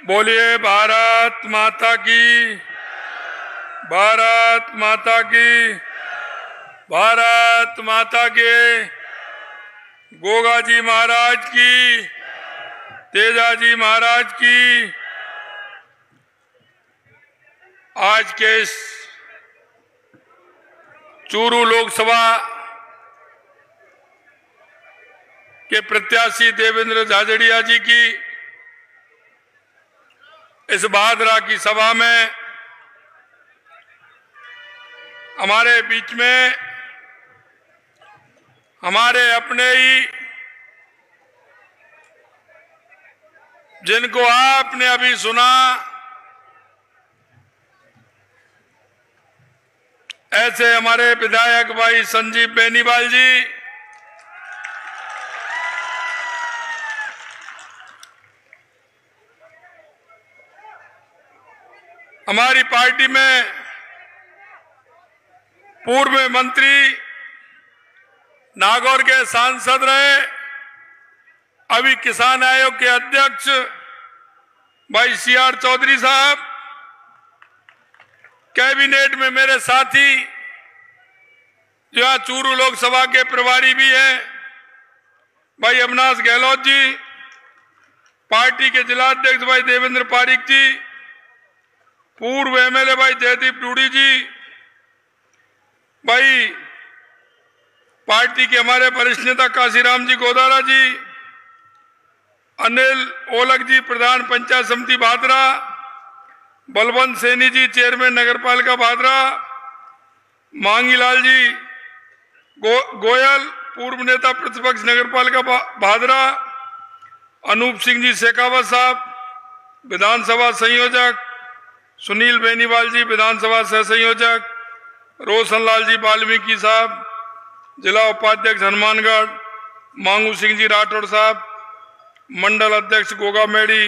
बोलिए भारत माता की, भारत माता की, भारत माता के। गोगा जी महाराज की, तेजा जी महाराज की। आज के इस चूरू लोकसभा के प्रत्याशी देवेंद्र झाझड़िया जी की इस भादरा की सभा में हमारे बीच में हमारे अपने ही, जिनको आपने अभी सुना, ऐसे हमारे विधायक भाई संजीव बेनीवाल जी, हमारी पार्टी में पूर्व मंत्री, नागौर के सांसद रहे, अभी किसान आयोग के अध्यक्ष भाई CR चौधरी साहब, कैबिनेट में मेरे साथी जो यहाँ चूरू लोकसभा के प्रभारी भी हैं भाई अविनाश गहलोत जी, पार्टी के जिलाध्यक्ष भाई देवेंद्र पारीक जी, पूर्व MLA भाई जयदीप डूडी जी, भाई पार्टी के हमारे वरिष्ठ नेता काशीराम जी गोदारा जी, अनिल ओलक जी प्रधान पंचायत समिति भादरा, बलवंत सैनी जी चेयरमैन नगरपालिका भादरा, मांगीलाल जी गोयल पूर्व नेता प्रतिपक्ष नगरपालिका भादरा, अनूप सिंह जी शेखावत साहब विधानसभा संयोजक, सुनील बेनीवाल जी विधानसभा सह संयोजक, रोशनलाल जी वाल्मीकि साहब जिला उपाध्यक्ष हनुमानगढ़, मांगू सिंह जी राठौड़ साहब मंडल अध्यक्ष गोगा मेड़ी,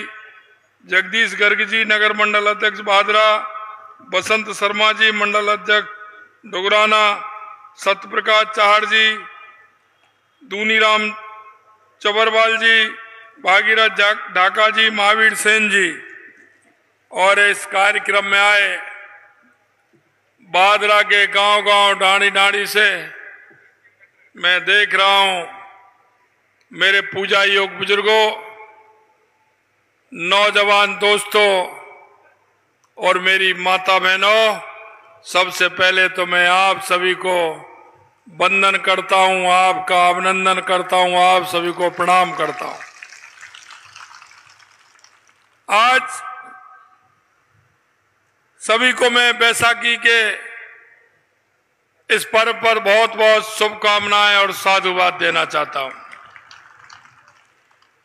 जगदीश गर्ग जी नगर मंडल अध्यक्ष भादरा, बसंत शर्मा जी मंडल अध्यक्ष डुगराना, सत्यप्रकाश चाहड़ जी, दूनीराम चबरवाल जी, भागीरथ ढाका जी, महावीर सेन जी, और इस कार्यक्रम में आए भादरा के गांव-गांव डांडी डांडी से मैं देख रहा हूं मेरे पूजा योग बुजुर्गों, नौजवान दोस्तों और मेरी माता बहनों, सबसे पहले तो मैं आप सभी को वंदन करता हूं, आपका अभिनंदन करता हूं, आप सभी को प्रणाम करता हूं। आज सभी को मैं बैसाखी के इस पर्व पर बहुत बहुत शुभकामनाएं और साधुवाद देना चाहता हूं।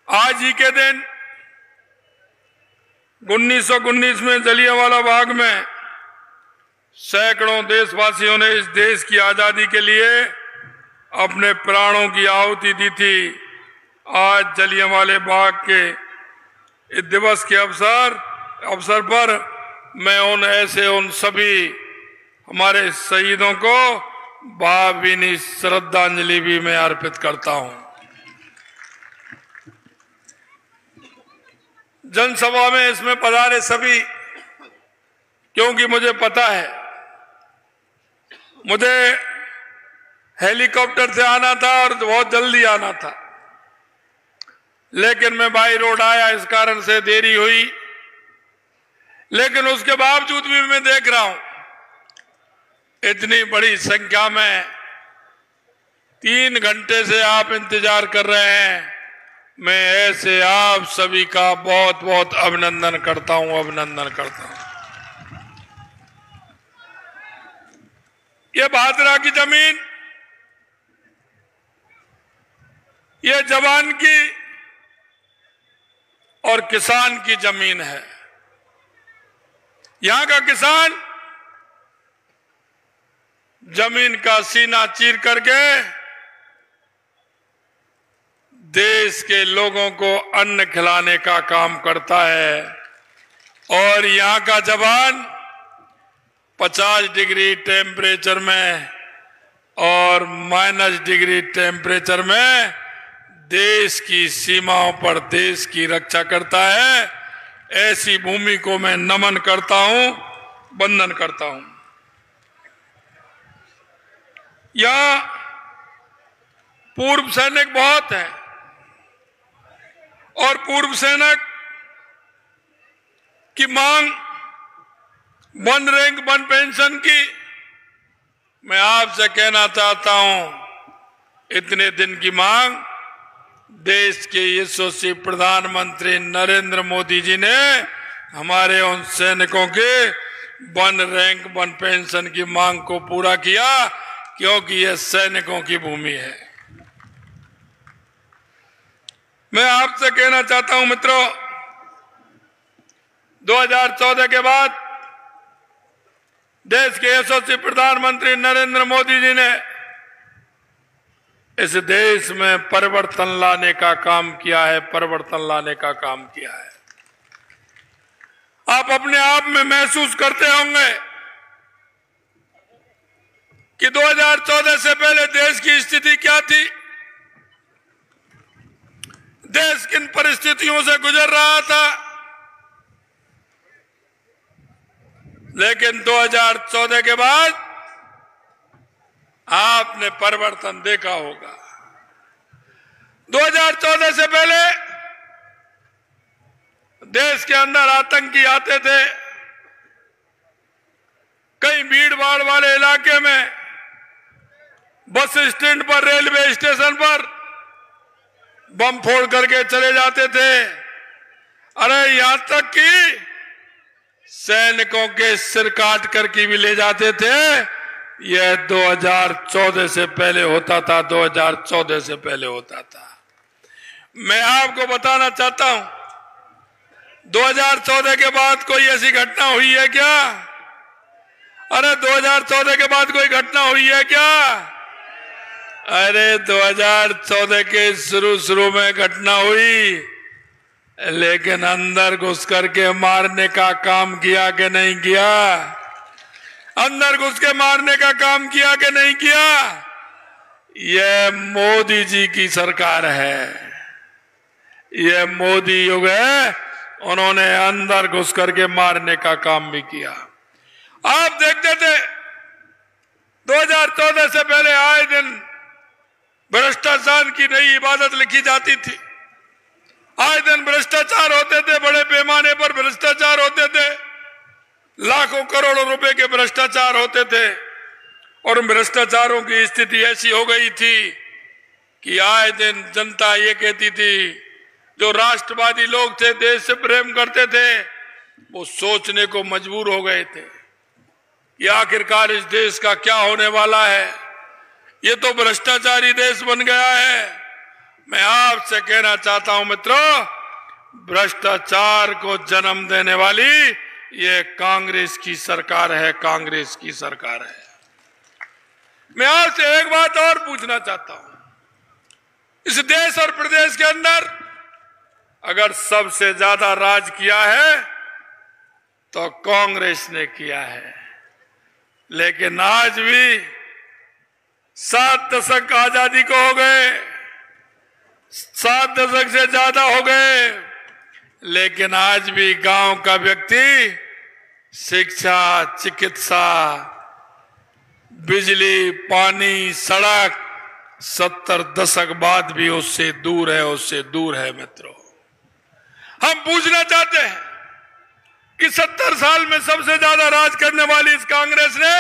आज ही के दिन 1919 में जलियांवाला बाग में सैकड़ों देशवासियों ने इस देश की आजादी के लिए अपने प्राणों की आहुति दी थी। आज जलियांवाले बाग के इस दिवस के अवसर पर मैं उन सभी हमारे शहीदों को भावभीनी श्रद्धांजलि भी मैं अर्पित करता हूं। जनसभा में इसमें पधारे सभी, क्योंकि मुझे पता है मुझे हेलीकॉप्टर से आना था और बहुत जल्दी आना था, लेकिन मैं बाई रोड आया, इस कारण से देरी हुई। लेकिन उसके बावजूद भी मैं देख रहा हूं इतनी बड़ी संख्या में 3 घंटे से आप इंतजार कर रहे हैं। मैं ऐसे आप सभी का बहुत बहुत अभिनंदन करता हूं। ये भादरा की जमीन, ये जवान की और किसान की जमीन है। यहां का किसान जमीन का सीना चीर करके देश के लोगों को अन्न खिलाने का काम करता है, और यहां का जवान 50 डिग्री टेम्परेचर में और -, डिग्री टेम्परेचर में देश की सीमाओं पर देश की रक्षा करता है। ऐसी भूमि को मैं नमन करता हूं, वंदन करता हूं। यहां पूर्व सैनिक बहुत हैं और पूर्व सैनिक की मांग 1 रैंक 1 पेंशन की मैं आपसे कहना चाहता हूं, इतने दिन की मांग देश के यशस्वी प्रधानमंत्री नरेंद्र मोदी जी ने हमारे उन सैनिकों के 1 रैंक 1 पेंशन की मांग को पूरा किया, क्योंकि यह सैनिकों की भूमि है। मैं आपसे कहना चाहता हूं मित्रों, 2014 के बाद देश के यशस्वी प्रधानमंत्री नरेंद्र मोदी जी ने इस देश में परिवर्तन लाने का काम किया है, परिवर्तन लाने का काम किया है। आप अपने आप में महसूस करते होंगे कि 2014 से पहले देश की स्थिति क्या थी, देश किन परिस्थितियों से गुजर रहा था। लेकिन 2014 के बाद आपने परिवर्तन देखा होगा। 2014 से पहले देश के अंदर आतंकी आते थे, कई भीड़ भाड़ वाले इलाके में, बस स्टैंड पर, रेलवे स्टेशन पर बम फोड़ करके चले जाते थे। अरे यहां तक कि सैनिकों के सिर काट करके भी ले जाते थे। यह 2014 से पहले होता था, 2014 से पहले होता था। मैं आपको बताना चाहता हूं, 2014 के बाद कोई ऐसी घटना हुई है क्या? अरे 2014 के बाद कोई घटना हुई है क्या? अरे 2014 के शुरू में घटना हुई, लेकिन अंदर घुस करके मारने का काम किया कि नहीं किया? अंदर घुस के मारने का काम किया कि नहीं किया? यह मोदी जी की सरकार है, यह मोदी युग है। उन्होंने अंदर घुस करके मारने का काम भी किया। आप देखते थे 2014 से पहले आए दिन भ्रष्टाचार की नई इबादत लिखी जाती थी। आए दिन भ्रष्टाचार होते थे, बड़े पैमाने पर भ्रष्टाचार होते थे, लाखों करोड़ों रुपए के भ्रष्टाचार होते थे। और उन भ्रष्टाचारों की स्थिति ऐसी हो गई थी कि आए दिन जनता ये कहती थी, जो राष्ट्रवादी लोग थे, देश से प्रेम करते थे, वो सोचने को मजबूर हो गए थे कि आखिरकार इस देश का क्या होने वाला है। ये तो भ्रष्टाचारी देश बन गया है। मैं आपसे कहना चाहता हूं मित्रों, भ्रष्टाचार को जन्म देने वाली ये कांग्रेस की सरकार है, कांग्रेस की सरकार है। मैं आपसे एक बात और पूछना चाहता हूं, इस देश और प्रदेश के अंदर अगर सबसे ज्यादा राज किया है तो कांग्रेस ने किया है। लेकिन आज भी 7 दशक आजादी को हो गए, 7 दशक से ज्यादा हो गए, लेकिन आज भी गांव का व्यक्ति शिक्षा, चिकित्सा, बिजली, पानी, सड़क 70 दशक बाद भी उससे दूर है, उससे दूर है। मित्रों, हम पूछना चाहते हैं कि 70 साल में सबसे ज्यादा राज करने वाली इस कांग्रेस ने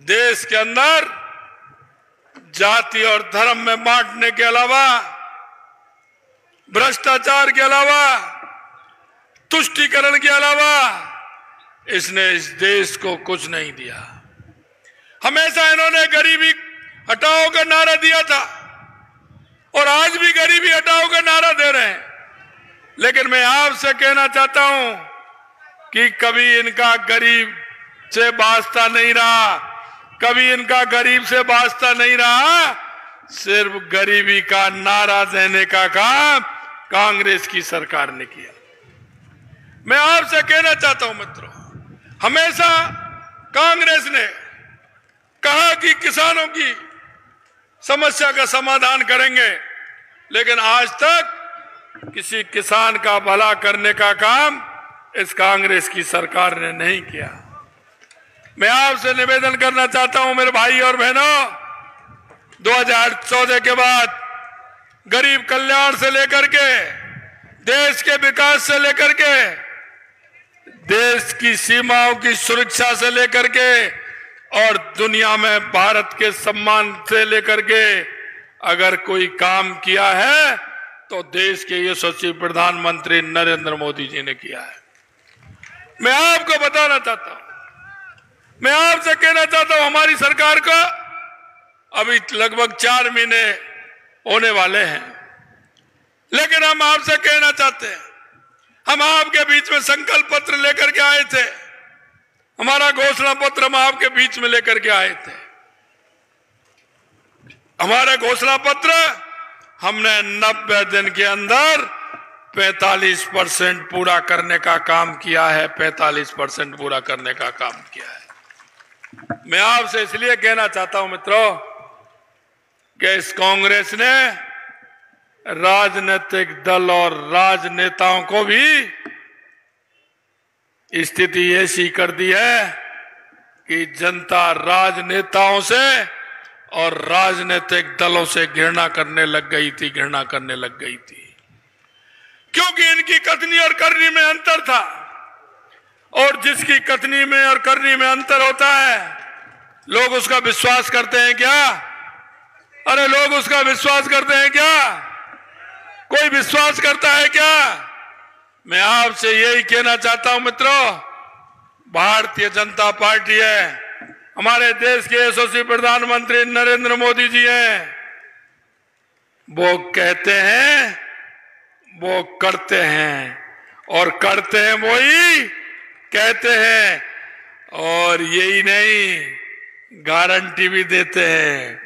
देश के अंदर जाति और धर्म में बांटने के अलावा, भ्रष्टाचार के अलावा, तुष्टीकरण के अलावा इसने इस देश को कुछ नहीं दिया। हमेशा इन्होंने गरीबी हटाओ का नारा दिया था और आज भी गरीबी हटाओ का नारा दे रहे हैं। लेकिन मैं आपसे कहना चाहता हूं कि कभी इनका गरीब से वास्ता नहीं रहा, कभी इनका गरीब से वास्ता नहीं रहा। सिर्फ गरीबी का नारा देने का काम कांग्रेस की सरकार ने किया। मैं आपसे कहना चाहता हूं मित्रों, हमेशा कांग्रेस ने कहा कि किसानों की समस्या का समाधान करेंगे, लेकिन आज तक किसी किसान का भला करने का काम इस कांग्रेस की सरकार ने नहीं किया। मैं आपसे निवेदन करना चाहता हूं मेरे भाई और बहनों, 2014 के बाद गरीब कल्याण से लेकर के देश के विकास से लेकर के देश की सीमाओं की सुरक्षा से लेकर के और दुनिया में भारत के सम्मान से लेकर के अगर कोई काम किया है तो देश के यशस्वी प्रधानमंत्री नरेंद्र मोदी जी ने किया है। मैं आपको बताना चाहता हूं, मैं आपसे कहना चाहता हूं, हमारी सरकार को अभी लगभग 4 महीने होने वाले हैं, लेकिन हम आपसे कहना चाहते हैं, हम आपके बीच में संकल्प पत्र लेकर के आए थे, हमारा घोषणा पत्र हम आपके बीच में लेकर के आए थे। हमारा घोषणा पत्र हमने 90 दिन के अंदर 45% पूरा करने का काम किया है, 45% पूरा करने का काम किया है। मैं आपसे इसलिए कहना चाहता हूं मित्रों कि इस कांग्रेस ने राजनीतिक दल और राजनेताओं को भी स्थिति ऐसी कर दी है कि जनता राजनेताओं से और राजनीतिक दलों से घृणा करने लग गई थी, क्योंकि इनकी कथनी और करनी में अंतर था। और जिसकी कथनी में और करनी में अंतर होता है, लोग उसका विश्वास करते हैं क्या? अरे लोग उसका विश्वास करते हैं क्या? कोई विश्वास करता है क्या? मैं आपसे यही कहना चाहता हूं मित्रों, भारतीय जनता पार्टी है, हमारे देश के यशस्वी प्रधानमंत्री नरेंद्र मोदी जी हैं, वो कहते हैं वो करते हैं, और करते हैं वही कहते हैं, और यही नहीं गारंटी भी देते हैं।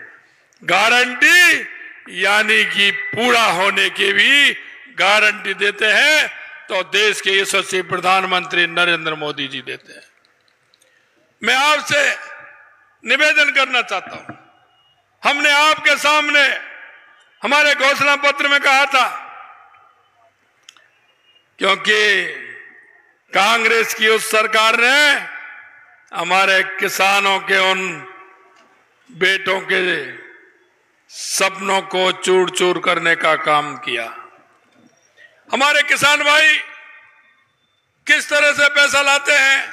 गारंटी यानी कि पूरा होने की भी गारंटी देते हैं, तो देश के यशस्वी प्रधानमंत्री नरेंद्र मोदी जी देते हैं। मैं आपसे निवेदन करना चाहता हूं, हमने आपके सामने हमारे घोषणा पत्र में कहा था, क्योंकि कांग्रेस की उस सरकार ने हमारे किसानों के उन बेटों के सपनों को चूर चूर करने का काम किया। हमारे किसान भाई किस तरह से पैसा लाते हैं,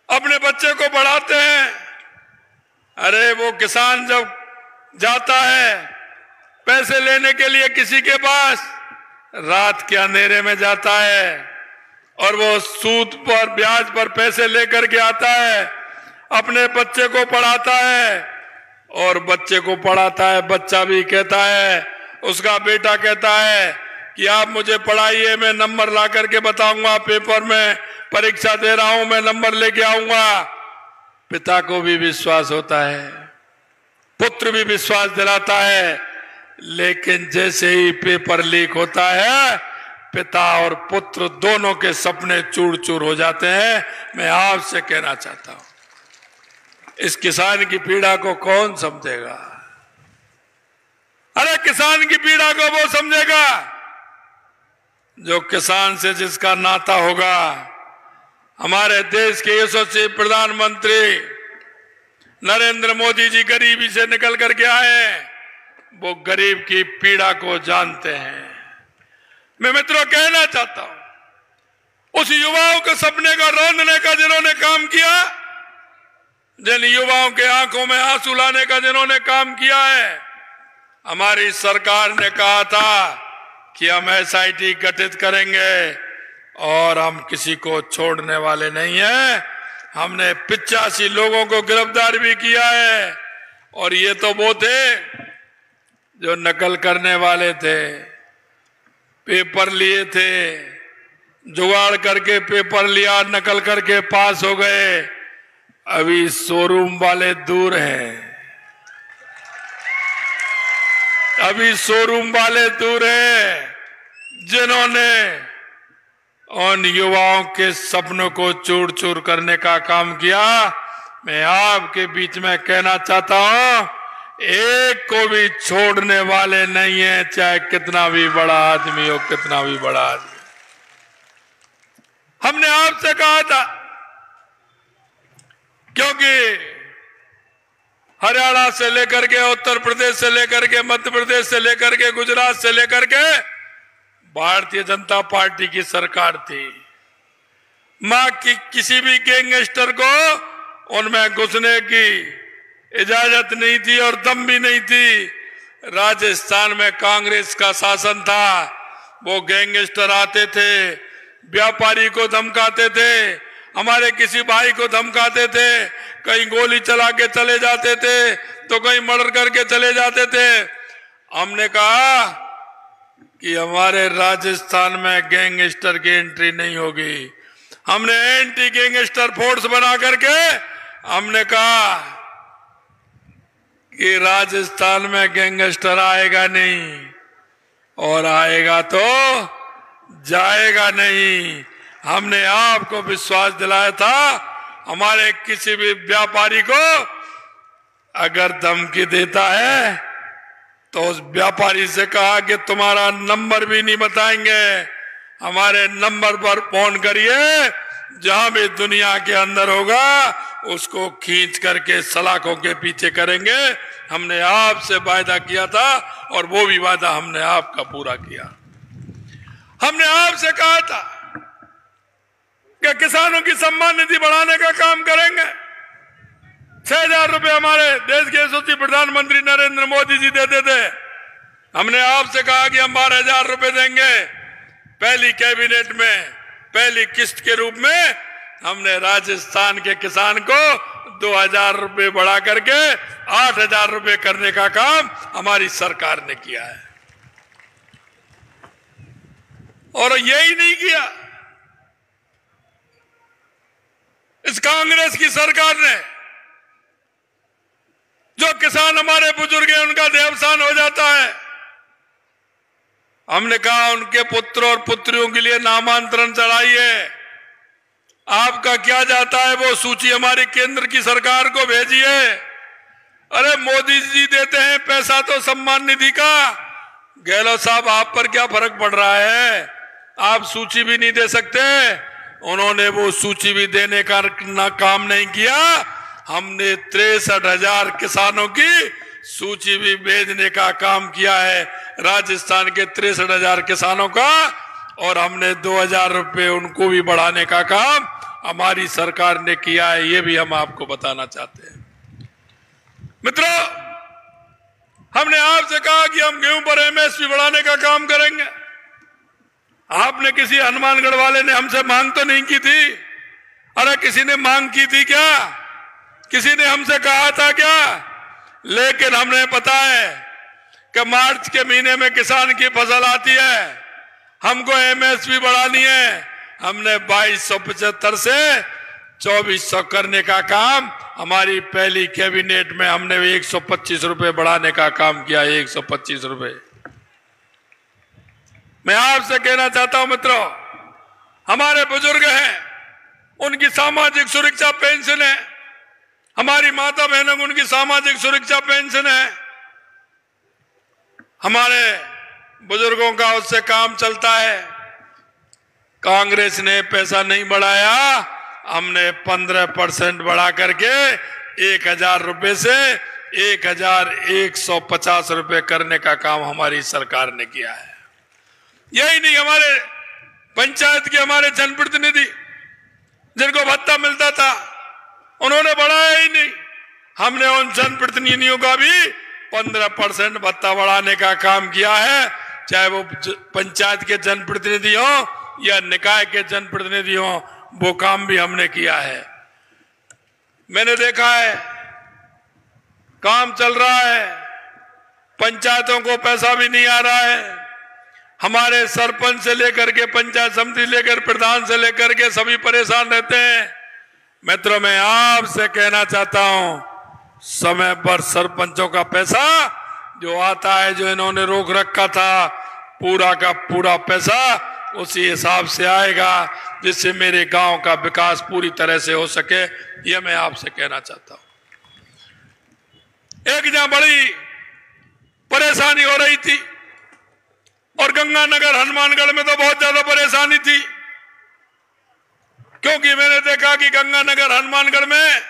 अपने बच्चे को पढ़ाते हैं। अरे वो किसान जब जाता है पैसे लेने के लिए किसी के पास, रात के अंधेरे में जाता है और वो सूद पर ब्याज पर पैसे लेकर के आता है, अपने बच्चे को पढ़ाता है, और बच्चे को पढ़ाता है, बच्चा भी कहता है, उसका बेटा कहता है कि आप मुझे पढ़ाइए, मैं नंबर ला करके बताऊंगा, पेपर में परीक्षा दे रहा हूं, मैं नंबर लेके आऊंगा। पिता को भी विश्वास होता है, पुत्र भी विश्वास दिलाता है, लेकिन जैसे ही पेपर लीक होता है, पिता और पुत्र दोनों के सपने चूर चूर हो जाते हैं। मैं आपसे कहना चाहता हूं, इस किसान की पीड़ा को कौन समझेगा? अरे किसान की पीड़ा को वो समझेगा जो किसान से जिसका नाता होगा। हमारे देश के यशस्वी प्रधानमंत्री नरेंद्र मोदी जी गरीबी से निकल करके आए, वो गरीब की पीड़ा को जानते हैं। मैं मित्रों कहना चाहता हूं, उस युवाओं के सपने का रौंदने का जिन्होंने काम किया, जिन युवाओं के आंखों में आंसू लाने का जिन्होंने काम किया है, हमारी सरकार ने कहा था कि हम SIT गठित करेंगे और हम किसी को छोड़ने वाले नहीं हैं। हमने 85 लोगों को गिरफ्तार भी किया है, और ये तो वो थे जो नकल करने वाले थे, पेपर लिए थे, जुगाड़ करके पेपर लिया, नकल करके पास हो गए। अभी शोरूम वाले दूर हैं, अभी शोरूम वाले दूर हैं, जिन्होंने उन युवाओं के सपनों को चूर चूर करने का काम किया। मैं आपके बीच में कहना चाहता हूं, एक को भी छोड़ने वाले नहीं है, चाहे कितना भी बड़ा आदमी हो, कितना भी बड़ा आदमी। हमने आपसे कहा था, क्योंकि हरियाणा से लेकर के, उत्तर प्रदेश से लेकर के, मध्य प्रदेश से लेकर के, गुजरात से लेकर के भारतीय जनता पार्टी की सरकार थी। मां की किसी भी गैंगस्टर को उनमें घुसने की इजाजत नहीं थी और दम भी नहीं थी। राजस्थान में कांग्रेस का शासन था, वो गैंगस्टर आते थे, व्यापारी को धमकाते थे, हमारे किसी भाई को धमकाते थे, कहीं गोली चला के चले जाते थे तो कहीं मर्डर करके चले जाते थे। हमने कहा कि हमारे राजस्थान में गैंगस्टर की एंट्री नहीं होगी। हमने एंटी गैंगस्टर फोर्स बना करके हमने कहा कि राजस्थान में गैंगस्टर आएगा नहीं, और आएगा तो जाएगा नहीं। हमने आपको विश्वास दिलाया था। हमारे किसी भी व्यापारी को अगर धमकी देता है तो उस व्यापारी से कहा कि तुम्हारा नंबर भी नहीं बताएंगे, हमारे नंबर पर फोन करिए, जहां भी दुनिया के अंदर होगा उसको खींच करके सलाखों के पीछे करेंगे। हमने आपसे वायदा किया था और वो भी वादा हमने आपका पूरा किया। हमने आपसे कहा था कि किसानों की सम्मान निधि बढ़ाने का काम करेंगे। 6,000 रुपए हमारे देश के यशस्वी प्रधानमंत्री नरेंद्र मोदी जी देते थे। हमने आपसे कहा कि हम 12,000 रुपए देंगे। पहली कैबिनेट में पहली किस्त के रूप में हमने राजस्थान के किसान को 2,000 रुपए बढ़ा करके 8,000 रुपए करने का काम हमारी सरकार ने किया है। और यही नहीं किया, इस कांग्रेस की सरकार ने, जो किसान हमारे बुजुर्ग हैं उनका देवसान हो जाता है, हमने कहा उनके पुत्र और पुत्रियों के लिए नामांतरण चढ़ाइए। आपका क्या जाता है वो सूची हमारी केंद्र की सरकार को भेजिए। अरे मोदी जी देते हैं पैसा तो सम्मान निधि का, गहलोत साहब आप पर क्या फर्क पड़ रहा है? आप सूची भी नहीं दे सकते। उन्होंने वो सूची भी देने का काम नहीं किया। हमने 63,000 किसानों की सूची भी भेजने का काम किया है, राजस्थान के 63,000 किसानों का, और हमने 2,000 रुपए उनको भी बढ़ाने का काम हमारी सरकार ने किया है। ये भी हम आपको बताना चाहते हैं। मित्रों, हमने आपसे कहा कि हम गेहूं पर एमएसपी बढ़ाने का काम करेंगे। आपने किसी हनुमानगढ़ वाले ने हमसे मांग तो नहीं की थी? अरे किसी ने मांग की थी क्या? किसी ने हमसे कहा था क्या? लेकिन हमने पता है कि मार्च के महीने में किसान की फसल आती है, हमको एमएसपी बढ़ानी है। हमने 2275 से 2400 करने का काम हमारी पहली कैबिनेट में हमने 125 रुपए बढ़ाने का काम किया। 125 रुपए। मैं आपसे कहना चाहता हूं मित्रों, हमारे बुजुर्ग हैं, उनकी सामाजिक सुरक्षा पेंशन है, हमारी माता बहनों को उनकी सामाजिक सुरक्षा पेंशन है। हमारे बुजुर्गों का उससे काम चलता है। कांग्रेस ने पैसा नहीं बढ़ाया, हमने 15% बढ़ा करके 1,000 रुपए से 1,150 रुपए करने का काम हमारी सरकार ने किया है। यही नहीं, हमारे पंचायत के हमारे जनप्रतिनिधि जिनको भत्ता मिलता था उन्होंने बढ़ाया ही नहीं। हमने उन जनप्रतिनिधियों का भी 15% भत्ता बढ़ाने का काम किया है, चाहे वो पंचायत के जनप्रतिनिधि हो या निकाय के जनप्रतिनिधि हो, वो काम भी हमने किया है। मैंने देखा है काम चल रहा है, पंचायतों को पैसा भी नहीं आ रहा है। हमारे सरपंच से लेकर के पंचायत समिति लेकर प्रधान से लेकर के सभी परेशान रहते हैं। मित्रों, मैं आपसे कहना चाहता हूं, समय पर सरपंचों का पैसा जो आता है, जो इन्होंने रोक रखा था, पूरा का पूरा पैसा उसी हिसाब से आएगा, जिससे मेरे गांव का विकास पूरी तरह से हो सके। यह मैं आपसे कहना चाहता हूं। एक जहां बड़ी परेशानी हो रही थी, और गंगानगर हनुमानगढ़ में तो बहुत ज्यादा परेशानी थी, क्योंकि मैंने देखा कि गंगानगर हनुमानगढ़ में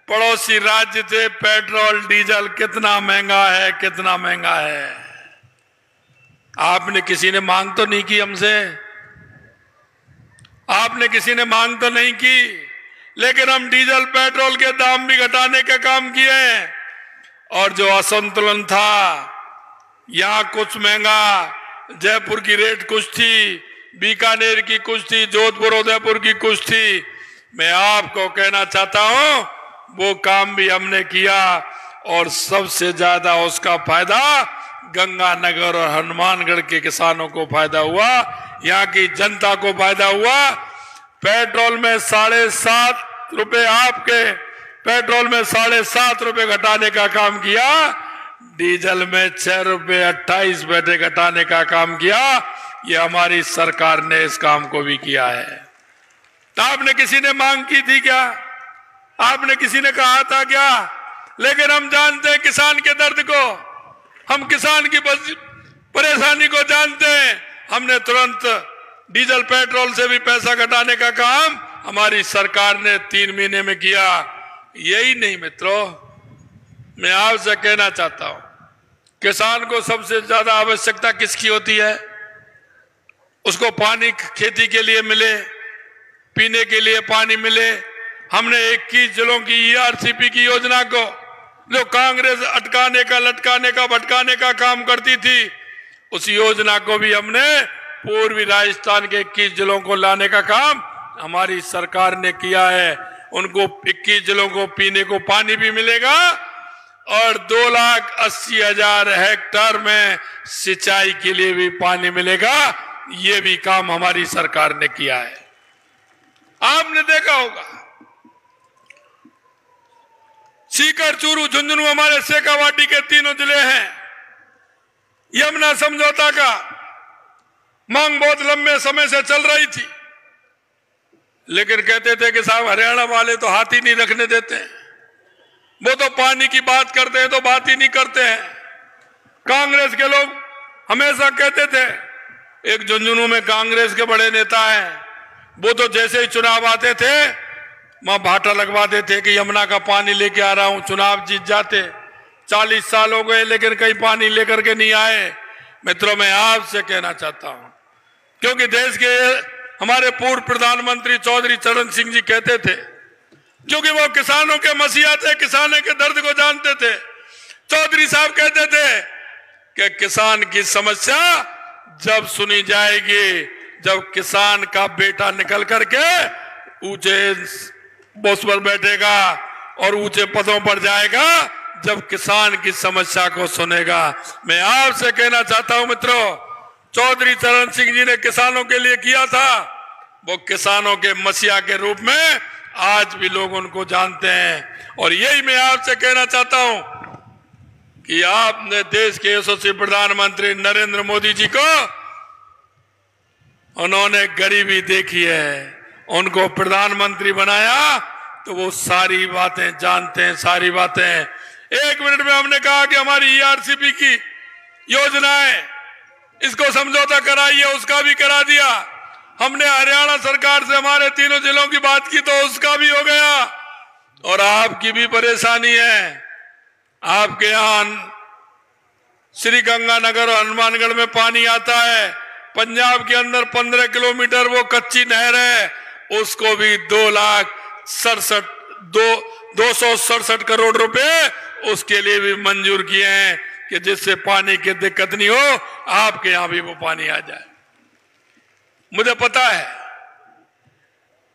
पड़ोसी राज्य थे, पेट्रोल डीजल कितना महंगा है, कितना महंगा है। आपने किसी ने मांग तो नहीं की हमसे, आपने किसी ने मांग तो नहीं की, लेकिन हम डीजल पेट्रोल के दाम भी घटाने का काम किए। और जो असंतुलन था, यहां कुछ महंगा, जयपुर की रेट कुछ थी, बीकानेर की कुछ थी, जोधपुर उदयपुर की कुछ थी। मैं आपको कहना चाहता हूं वो काम भी हमने किया, और सबसे ज्यादा उसका फायदा गंगानगर और हनुमानगढ़ के किसानों को फायदा हुआ, यहाँ की जनता को फायदा हुआ। पेट्रोल में 7.5 रुपए, आपके पेट्रोल में 7.5 रुपए घटाने का काम किया, डीजल में 6 रुपए 28 पैसे घटाने का काम किया। ये हमारी सरकार ने इस काम को भी किया है। तो आपने किसी ने मांग की थी क्या? आपने किसी ने कहा था क्या? लेकिन हम जानते हैं किसान के दर्द को, हम किसान की परेशानी को जानते हैं। हमने तुरंत डीजल पेट्रोल से भी पैसा घटाने का काम हमारी सरकार ने 3 महीने में किया। यही नहीं मित्रों, मैं आपसे कहना चाहता हूं, किसान को सबसे ज्यादा आवश्यकता किसकी होती है? उसको पानी खेती के लिए मिले, पीने के लिए पानी मिले। हमने 21 जिलों की ERCP की योजना को, जो कांग्रेस अटकाने का, लटकाने का, भटकाने का काम करती थी, उस योजना को भी हमने पूर्वी राजस्थान के 21 जिलों को लाने का काम हमारी सरकार ने किया है। उनको 21 जिलों को पीने को पानी भी मिलेगा, और 2,80,000 हेक्टेयर में सिंचाई के लिए भी पानी मिलेगा। ये भी काम हमारी सरकार ने किया है। आपने देखा होगा, सीकर, चूरू, झुंझुनू हमारे शेखावाटी के 3 जिले हैं। यमुना समझौता का मांग बहुत लंबे समय से चल रही थी, लेकिन कहते थे कि साहब हरियाणा वाले तो हाथ ही नहीं रखने देते हैं, वो तो पानी की बात करते हैं तो बात ही नहीं करते हैं। कांग्रेस के लोग हमेशा कहते थे, एक झुंझुनू में कांग्रेस के बड़े नेता हैं, वो तो जैसे ही चुनाव आते थे वहां भाटा लगवाते थे कि यमुना का पानी लेके आ रहा हूं, चुनाव जीत जाते। 40 साल हो गए लेकिन कहीं पानी लेकर के नहीं आए। मित्रों, मैं आपसे कहना चाहता हूं, क्योंकि देश के हमारे पूर्व प्रधानमंत्री चौधरी चरण सिंह जी कहते थे, क्योंकि वो किसानों के मसीहा थे, किसानों के दर्द को जानते थे। चौधरी साहब कहते थे कि किसान की समस्या जब सुनी जाएगी, जब किसान का बेटा निकल करके ऊंचे पोस्ट पर बैठेगा और ऊंचे पदों पर जाएगा, जब किसान की समस्या को सुनेगा। मैं आपसे कहना चाहता हूं मित्रों, चौधरी चरण सिंह जी ने किसानों के लिए किया था, वो किसानों के मसीहा के रूप में आज भी लोग उनको जानते हैं। और यही मैं आपसे कहना चाहता हूं कि आपने देश के यशस्वी प्रधानमंत्री नरेंद्र मोदी जी को, उन्होंने गरीबी देखी है, उनको प्रधानमंत्री बनाया तो वो सारी बातें जानते हैं, सारी बातें। 1 मिनट में हमने कहा कि हमारी ERCP की योजना है, इसको समझौता कराइए, उसका भी करा दिया। हमने हरियाणा सरकार से हमारे 3 जिलों की बात की तो उसका भी हो गया। और आपकी भी परेशानी है, आपके यहां श्री गंगानगर और हनुमानगढ़ में पानी आता है, पंजाब के अंदर 15 किलोमीटर वो कच्ची नहर है, उसको भी 267 करोड़ रुपए उसके लिए भी मंजूर किए हैं कि जिससे पानी की दिक्कत नहीं हो, आपके यहां भी वो पानी आ जाए। मुझे पता है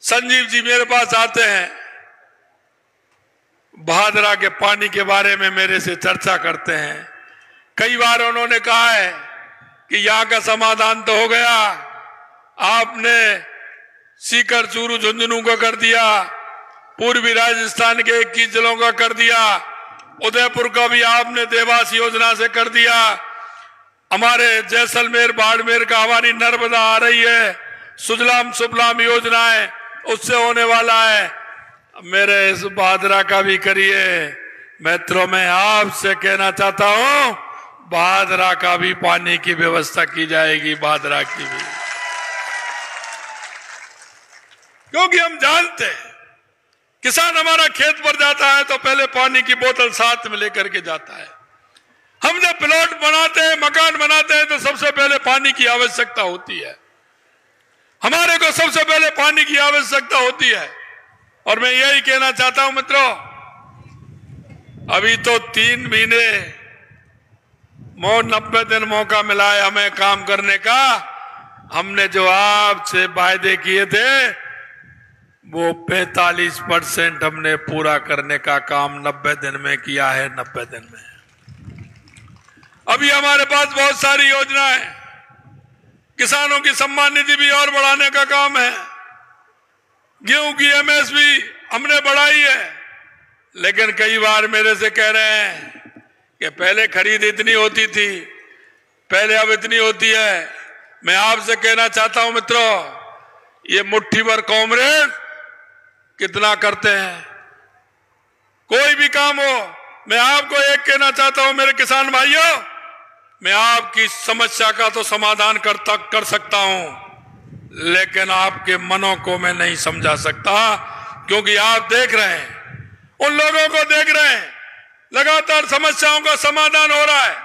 संजीव जी मेरे पास आते हैं, भादरा के पानी के बारे में मेरे से चर्चा करते हैं। कई बार उन्होंने कहा है कि यहां का समाधान तो हो गया, आपने सीकर, चूरू, झुंझुनू का कर दिया, पूर्वी राजस्थान के 21 जिलों का कर दिया, उदयपुर का भी आपने देवास योजना से कर दिया, हमारे जैसलमेर, बाड़मेर का हमारी नर्मदा आ रही है, सुजलाम सुफलाम योजना है, उससे होने वाला है। मेरे इस भादरा का भी करिए, मित्रों, मैं आपसे कहना चाहता हूं, भादरा का भी पानी की व्यवस्था की जाएगी, भादरा की भी। क्योंकि हम जानते हैं किसान हमारा खेत पर जाता है तो पहले पानी की बोतल साथ में लेकर के जाता है। हम जब प्लॉट बनाते हैं, मकान बनाते हैं, तो सबसे पहले पानी की आवश्यकता होती है। हमारे को सबसे पहले पानी की आवश्यकता होती है। और मैं यही कहना चाहता हूं मित्रों, अभी तो 3 महीने 90 दिन मौका मिला है हमें काम करने का। हमने जो आपसे वायदे किए थे वो 45% हमने पूरा करने का काम 90 दिन में किया है। 90 दिन में अभी हमारे पास बहुत सारी योजनाएं, किसानों की सम्मान निधि भी और बढ़ाने का काम है, गेहूं की एमएसपी हमने बढ़ाई है। लेकिन कई बार मेरे से कह रहे हैं कि पहले खरीद इतनी होती थी, पहले अब इतनी होती है। मैं आपसे कहना चाहता हूं मित्रों, ये मुट्ठी भर कॉमरेड कितना करते हैं। कोई भी काम हो, मैं आपको एक कहना चाहता हूं मेरे किसान भाइयों, मैं आपकी समस्या का तो समाधान कर सकता हूं, लेकिन आपके मनों को मैं नहीं समझा सकता। क्योंकि आप देख रहे हैं, उन लोगों को देख रहे हैं, लगातार समस्याओं का समाधान हो रहा है,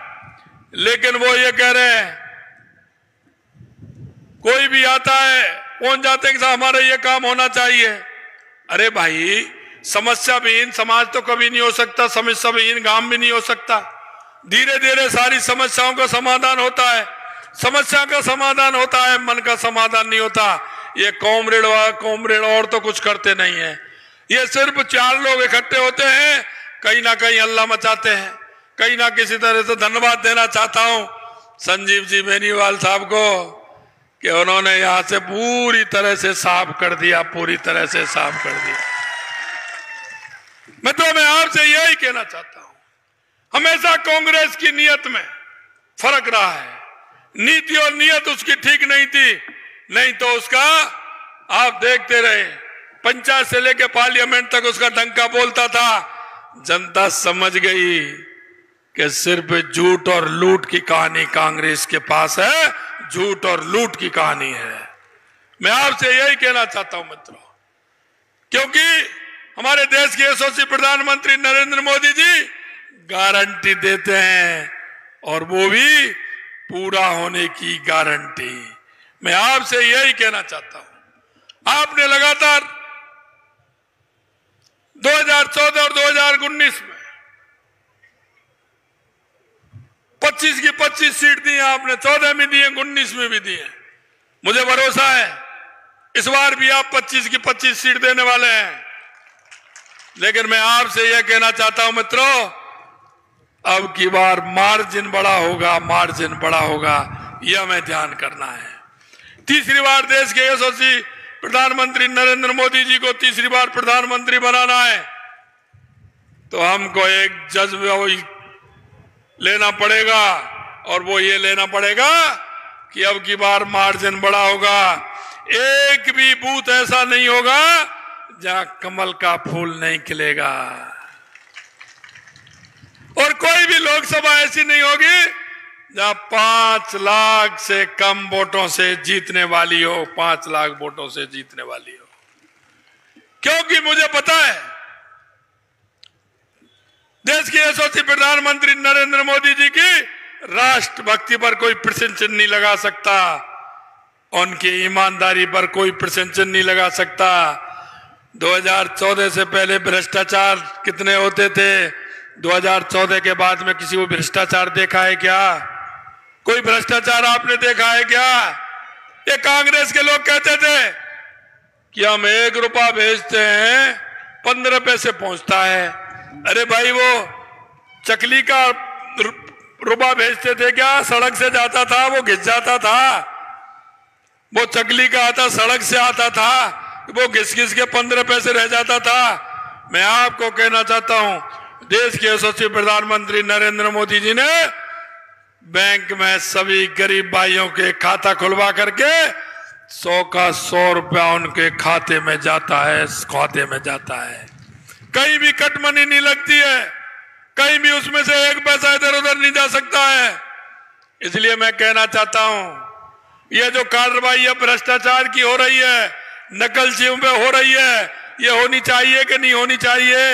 लेकिन वो ये कह रहे हैं, कोई भी आता है पहुंच जाते हैं कि हमारा ये काम होना चाहिए। अरे भाई, समस्या विहीन समाज तो कभी नहीं हो सकता, समस्या विहीन गांव भी नहीं हो सकता। धीरे धीरे सारी समस्याओं का समाधान होता है। समस्या का समाधान होता है, मन का समाधान नहीं होता। ये कॉमरेड और तो कुछ करते नहीं है। ये सिर्फ 4 लोग इकट्ठे होते हैं, कहीं ना कहीं हल्ला मचाते हैं। कहीं ना किसी तरह से धन्यवाद देना चाहता हूं संजीव जी बेनीवाल साहब को कि उन्होंने यहां से पूरी तरह से साफ कर दिया, पूरी तरह से साफ कर दिया। मैं आपसे यही कहना चाहता हूं, हमेशा कांग्रेस की नीयत में फर्क रहा है। नीति और नीयत उसकी ठीक नहीं थी, नहीं तो उसका आप देखते रहे, पंचायत से लेकर पार्लियामेंट तक उसका डंका बोलता था। जनता समझ गई कि सिर्फ झूठ और लूट की कहानी कांग्रेस के पास है, झूठ और लूट की कहानी है। मैं आपसे यही कहना चाहता हूं मित्रों, क्योंकि हमारे देश के यशस्वी प्रधानमंत्री नरेंद्र मोदी जी गारंटी देते हैं, और वो भी पूरा होने की गारंटी। मैं आपसे यही कहना चाहता हूं, आपने लगातार 2014 और 2019 में 25 की 25 सीट दी है आपने, 14 में दी है, 19 में भी दी है। मुझे भरोसा है इस बार भी आप 25 की 25 सीट देने वाले हैं। लेकिन मैं आपसे यह कहना चाहता हूं मित्रों, अब की बार मार्जिन बड़ा होगा, मार्जिन बड़ा होगा, यह हमें ध्यान करना है। तीसरी बार देश के यशस्वी प्रधानमंत्री नरेंद्र मोदी जी को तीसरी बार प्रधानमंत्री बनाना है, तो हमको एक जज्बा लेना पड़ेगा, और वो ये लेना पड़ेगा कि अब की बार मार्जिन बड़ा होगा। एक भी बूथ ऐसा नहीं होगा जहां कमल का फूल नहीं खिलेगा, और कोई भी लोकसभा ऐसी नहीं होगी जहां 5 लाख से कम वोटों से जीतने वाली हो, 5 लाख वोटों से जीतने वाली हो। क्योंकि मुझे पता है देश के यशस्वी प्रधानमंत्री नरेंद्र मोदी जी की राष्ट्रभक्ति पर कोई प्रश्न चिन्ह नहीं लगा सकता, उनकी ईमानदारी पर कोई प्रश्न चिन्ह नहीं लगा सकता। 2014 से पहले भ्रष्टाचार कितने होते थे, 2014 के बाद में किसी को भ्रष्टाचार देखा है क्या? कोई भ्रष्टाचार आपने देखा है क्या? ये कांग्रेस के लोग कहते थे कि हम 1 रुपया भेजते हैं 15 पैसे पहुंचता है। अरे भाई, वो चकली का रुपया भेजते थे क्या? सड़क से जाता था, वो घिस जाता था। वो चकली का आता, सड़क से आता था, वो घिस घिस के 15 पैसे रह जाता था। मैं आपको कहना चाहता हूं, देश के यशस्वी प्रधानमंत्री नरेंद्र मोदी जी ने बैंक में सभी गरीब भाइयों के खाता खुलवा करके 100 का 100 रुपया उनके खाते में जाता है, खाते में जाता है। कहीं भी कटमनी नहीं लगती है। कहीं भी उसमें से एक पैसा इधर उधर नहीं जा सकता है। इसलिए मैं कहना चाहता हूं, ये जो कार्रवाई अब भ्रष्टाचार की हो रही है, नकलचियों पे हो रही है, ये होनी चाहिए कि नहीं होनी चाहिए?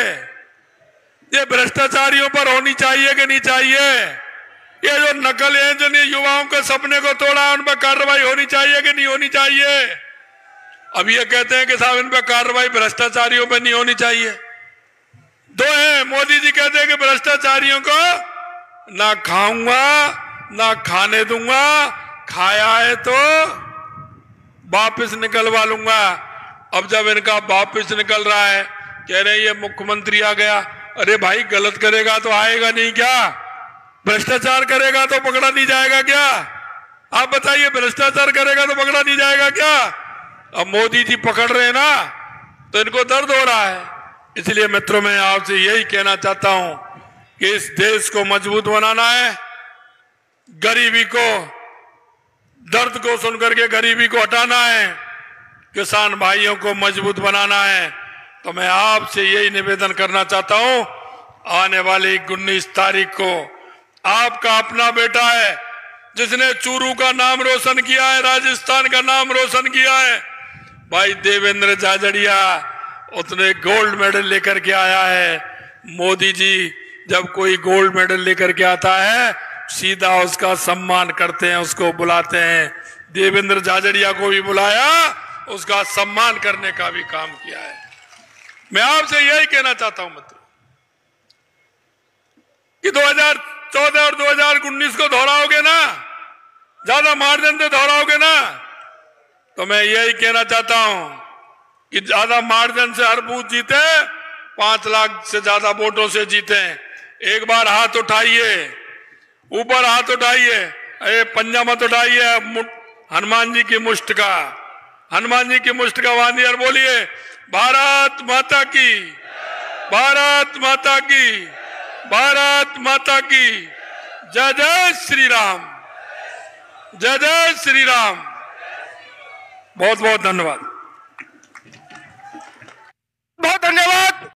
ये भ्रष्टाचारियों पर होनी चाहिए कि नहीं चाहिए? ये जो नकल है, जिन्हें युवाओं के सपने को तोड़ा, उन पर कार्रवाई होनी चाहिए कि नहीं होनी चाहिए? अब ये कहते हैं कि साहब इन पर कार्रवाई भ्रष्टाचारियों पर नहीं होनी चाहिए। दो है, मोदी जी कहते हैं कि भ्रष्टाचारियों को ना खाऊंगा ना खाने दूंगा, खाया है तो वापिस निकलवा लूंगा। अब जब इनका वापिस निकल रहा है, कह रहे हैं ये मुख्यमंत्री आ गया। अरे भाई, गलत करेगा तो आएगा नहीं क्या? भ्रष्टाचार करेगा तो पकड़ा नहीं जाएगा क्या? आप बताइए, भ्रष्टाचार करेगा तो पकड़ा नहीं जाएगा क्या? अब मोदी जी पकड़ रहे हैं ना, तो इनको दर्द हो रहा है। इसलिए मित्रों, मैं आपसे यही कहना चाहता हूं कि इस देश को मजबूत बनाना है, गरीबी को, दर्द को सुनकर के गरीबी को हटाना है, किसान भाइयों को मजबूत बनाना है। तो मैं आपसे यही निवेदन करना चाहता हूं, आने वाली 19 तारीख को आपका अपना बेटा है जिसने चूरू का नाम रोशन किया है, राजस्थान का नाम रोशन किया है, भाई देवेंद्र झाझड़िया, उसने गोल्ड मेडल लेकर के आया है। मोदी जी जब कोई गोल्ड मेडल लेकर के आता है, सीधा उसका सम्मान करते हैं, उसको बुलाते हैं। देवेंद्र झाझड़िया को भी बुलाया, उसका सम्मान करने का भी काम किया है। मैं आपसे यही कहना चाहता हूं मित्रों कि 2014 और 2019 को दोहराओगे ना, ज्यादा मार्जिन से दोहराओगे ना, तो मैं यही कहना चाहता हूं कि ज्यादा मार्जिन से हर बूथ जीते, 5 लाख से ज्यादा वोटों से जीते। एक बार हाथ उठाइए, ऊपर हाथ उठाइए, अरे पंजा मत उठाइए, हनुमान जी की मुष्ट का, हनुमान जी की मुष्ट का बांधिए और बोलिए, भारत माता की, भारत माता की, भारत माता की, जय जय श्री राम, जय जय श्री राम। बहुत बहुत धन्यवाद, बहुत धन्यवाद।